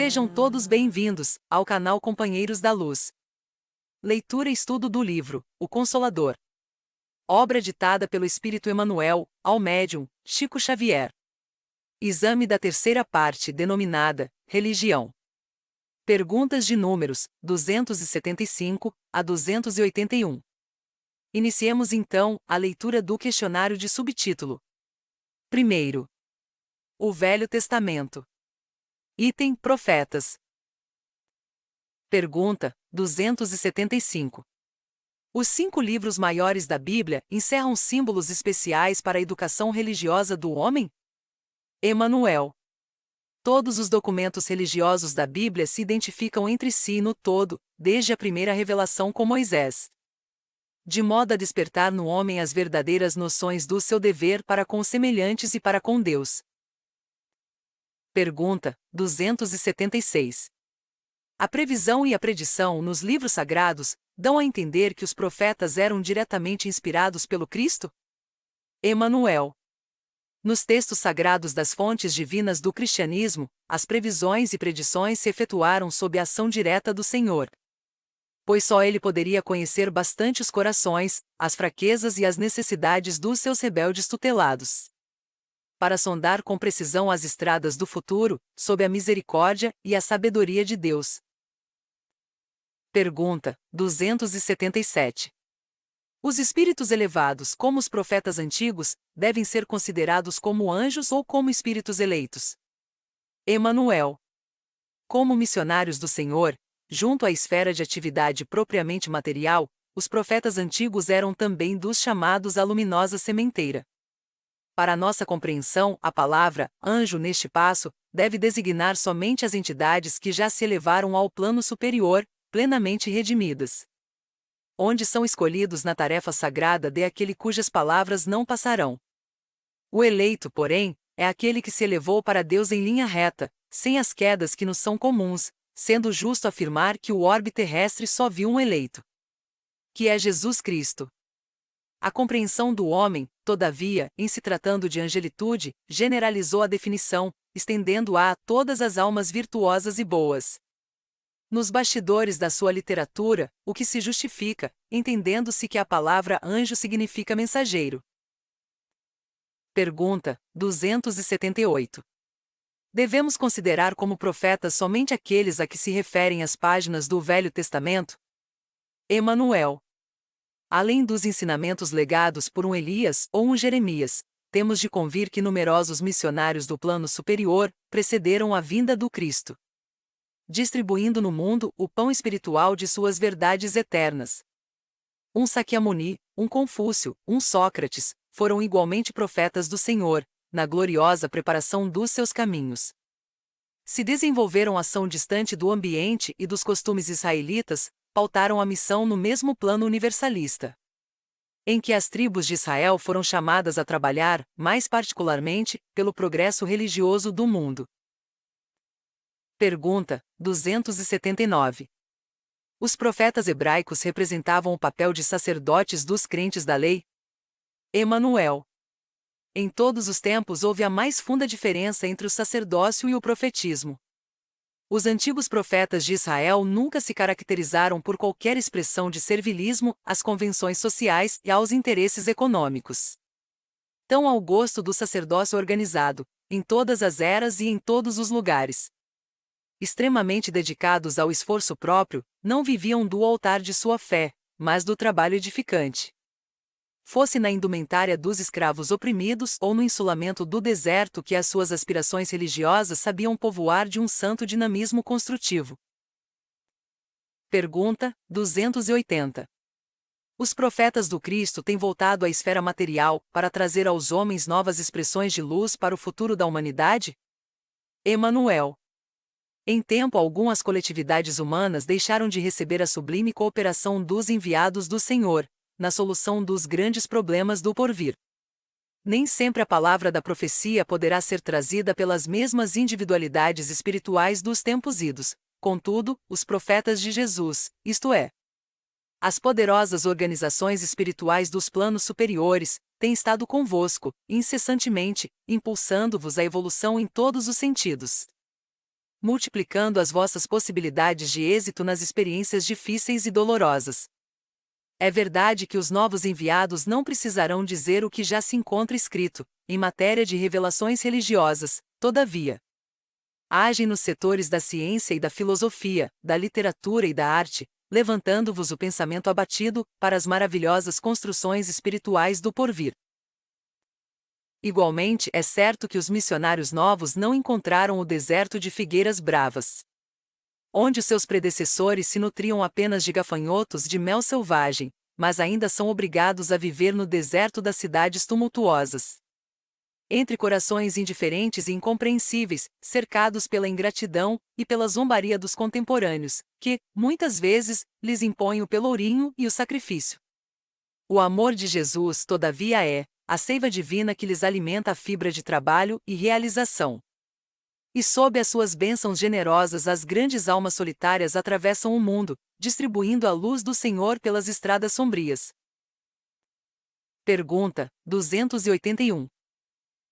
Sejam todos bem-vindos ao canal Companheiros da Luz. Leitura e estudo do livro O Consolador. Obra ditada pelo Espírito Emmanuel, ao médium Chico Xavier. Exame da terceira parte denominada Religião. Perguntas de números 275 a 281. Iniciemos então a leitura do questionário de subtítulo. Primeiro. O Velho Testamento. Item Profetas. Pergunta 275. Os 5 livros maiores da Bíblia encerram símbolos especiais para a educação religiosa do homem? Emmanuel. Todos os documentos religiosos da Bíblia se identificam entre si no todo, desde a primeira revelação com Moisés, de modo a despertar no homem as verdadeiras noções do seu dever para com os semelhantes e para com Deus. Pergunta 276. A previsão e a predição nos livros sagrados dão a entender que os profetas eram diretamente inspirados pelo Cristo? Emmanuel. Nos textos sagrados das fontes divinas do cristianismo, as previsões e predições se efetuaram sob a ação direta do Senhor, pois só Ele poderia conhecer bastante os corações, as fraquezas e as necessidades dos seus rebeldes tutelados, para sondar com precisão as estradas do futuro, sob a misericórdia e a sabedoria de Deus. Pergunta 277. Os espíritos elevados, como os profetas antigos, devem ser considerados como anjos ou como espíritos eleitos? Emmanuel. Como missionários do Senhor, junto à esfera de atividade propriamente material, os profetas antigos eram também dos chamados à luminosa sementeira. Para nossa compreensão, a palavra anjo neste passo deve designar somente as entidades que já se elevaram ao plano superior, plenamente redimidas, onde são escolhidos na tarefa sagrada de aquele cujas palavras não passarão. O eleito, porém, é aquele que se elevou para Deus em linha reta, sem as quedas que nos são comuns, sendo justo afirmar que o orbe terrestre só viu um eleito, que é Jesus Cristo. A compreensão do homem, todavia, em se tratando de angelitude, generalizou a definição, estendendo-a a todas as almas virtuosas e boas. Nos bastidores da sua literatura, o que se justifica, entendendo-se que a palavra anjo significa mensageiro. Pergunta 278. Devemos considerar como profetas somente aqueles a que se referem as páginas do Velho Testamento? Emmanuel. Além dos ensinamentos legados por um Elias ou um Jeremias, temos de convir que numerosos missionários do plano superior precederam a vinda do Cristo, distribuindo no mundo o pão espiritual de suas verdades eternas. Um Sakyamuni, um Confúcio, um Sócrates, foram igualmente profetas do Senhor, na gloriosa preparação dos seus caminhos. Se desenvolveram ação distante do ambiente e dos costumes israelitas, pautaram a missão no mesmo plano universalista, em que as tribos de Israel foram chamadas a trabalhar, mais particularmente, pelo progresso religioso do mundo. Pergunta 279. Os profetas hebraicos representavam o papel de sacerdotes dos crentes da lei? Emmanuel. Em todos os tempos houve a mais funda diferença entre o sacerdócio e o profetismo. Os antigos profetas de Israel nunca se caracterizaram por qualquer expressão de servilismo às convenções sociais e aos interesses econômicos, tão ao gosto do sacerdócio organizado, em todas as eras e em todos os lugares. Extremamente dedicados ao esforço próprio, não viviam do altar de sua fé, mas do trabalho edificante, fosse na indumentária dos escravos oprimidos ou no insulamento do deserto que as suas aspirações religiosas sabiam povoar de um santo dinamismo construtivo. Pergunta 280. Os profetas do Cristo têm voltado à esfera material para trazer aos homens novas expressões de luz para o futuro da humanidade? Emmanuel. Em tempo algum as coletividades humanas deixaram de receber a sublime cooperação dos enviados do Senhor, na solução dos grandes problemas do porvir. Nem sempre a palavra da profecia poderá ser trazida pelas mesmas individualidades espirituais dos tempos idos, contudo, os profetas de Jesus, isto é, as poderosas organizações espirituais dos planos superiores, têm estado convosco, incessantemente, impulsando-vos à evolução em todos os sentidos. multiplicando as vossas possibilidades de êxito nas experiências difíceis e dolorosas. É verdade que os novos enviados não precisarão dizer o que já se encontra escrito, em matéria de revelações religiosas, todavia. Agem nos setores da ciência e da filosofia, da literatura e da arte, levantando-vos o pensamento abatido para as maravilhosas construções espirituais do porvir. Igualmente, é certo que os missionários novos não encontraram o deserto de figueiras bravas, onde os seus predecessores se nutriam apenas de gafanhotos de mel selvagem, mas ainda são obrigados a viver no deserto das cidades tumultuosas, entre corações indiferentes e incompreensíveis, cercados pela ingratidão e pela zombaria dos contemporâneos, que, muitas vezes, lhes impõem o pelourinho e o sacrifício. O amor de Jesus, todavia, é a seiva divina que lhes alimenta a fibra de trabalho e realização. E sob as suas bênçãos generosas as grandes almas solitárias atravessam o mundo, distribuindo a luz do Senhor pelas estradas sombrias. Pergunta 281.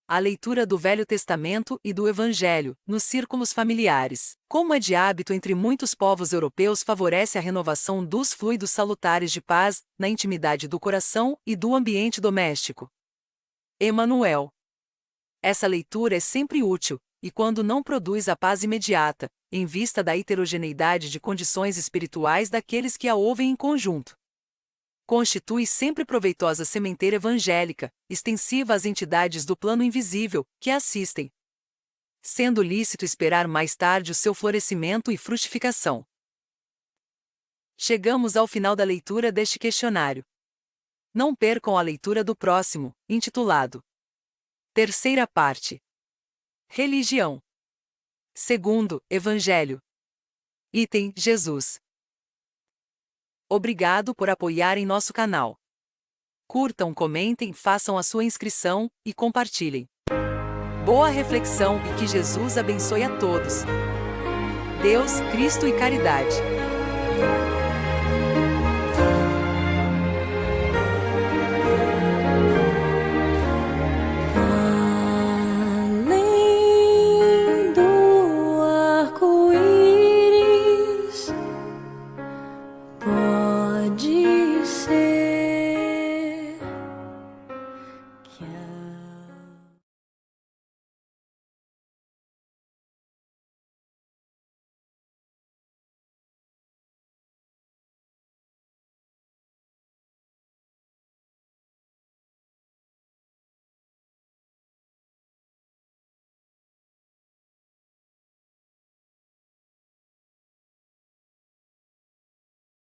A leitura do Velho Testamento e do Evangelho, nos círculos familiares. Como é de hábito entre muitos povos europeus, favorece a renovação dos fluidos salutares de paz, na intimidade do coração e do ambiente doméstico. Emanuel. Essa leitura é sempre útil, e quando não produz a paz imediata, em vista da heterogeneidade de condições espirituais daqueles que a ouvem em conjunto, constitui sempre proveitosa sementeira evangélica, extensiva às entidades do plano invisível, que a assistem, sendo lícito esperar mais tarde o seu florescimento e frutificação. Chegamos ao final da leitura deste questionário. Não percam a leitura do próximo, intitulado Terceira parte. Religião. Segundo, Evangelho. Item, Jesus. Obrigado por apoiarem nosso canal. Curtam, comentem, façam a sua inscrição e compartilhem. Boa reflexão e que Jesus abençoe a todos. Deus, Cristo e caridade. Além do arco-íris, pode ser.